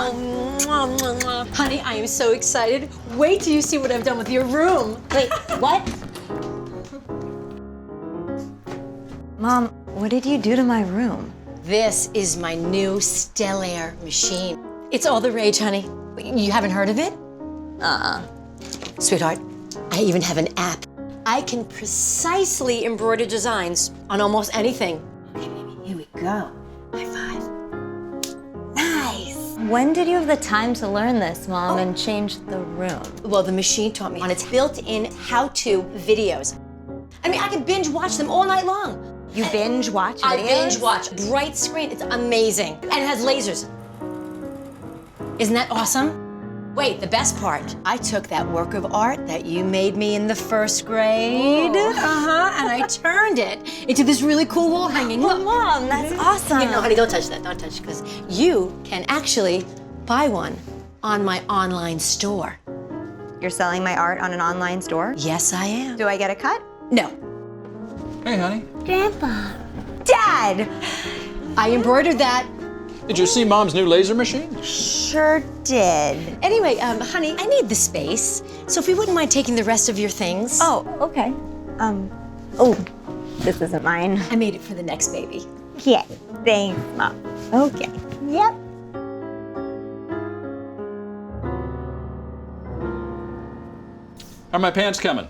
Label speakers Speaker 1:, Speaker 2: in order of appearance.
Speaker 1: Oh, mwah, mwah, mwah. Honey, I am so excited. Wait till you see what I've done with your room.
Speaker 2: Wait, what?
Speaker 3: Mom, what did you do to my room?
Speaker 1: This is my new Stellaire machine. It's all the rage, honey. You haven't heard of it? Sweetheart, I even have an app. I can precisely embroider designs on almost anything. Okay, baby, here we go. High five. Nice.
Speaker 3: When did you have the time to learn this, Mom, and change the room?
Speaker 1: Well, the machine taught me on its built-in how-to videos. I mean, I can binge watch them all night long.
Speaker 3: You binge watch videos?
Speaker 1: I binge watch. Bright screen, it's amazing. And it has lasers. Isn't that awesome? Wait, the best part. I took that work of art that you made me in the first grade, and I turned it into this really cool wall hanging. Look.
Speaker 3: Mom, that's awesome.
Speaker 1: Yeah, no, honey, don't touch that, don't touch it, because you can actually buy one on my online store.
Speaker 3: You're selling my art on an online store?
Speaker 1: Yes, I am.
Speaker 3: Do I get a cut?
Speaker 1: No.
Speaker 4: Hey, honey.
Speaker 3: Grandpa. Dad!
Speaker 1: I embroidered that.
Speaker 4: Did you see Mom's new laser machine?
Speaker 3: Sure did.
Speaker 1: Anyway, honey, I need the space, so if you wouldn't mind taking the rest of your things.
Speaker 3: Oh, okay. Oh, this isn't mine.
Speaker 1: I made it for the next baby.
Speaker 3: Yeah, thanks, Mom. Okay. Yep.
Speaker 4: Are my pants coming?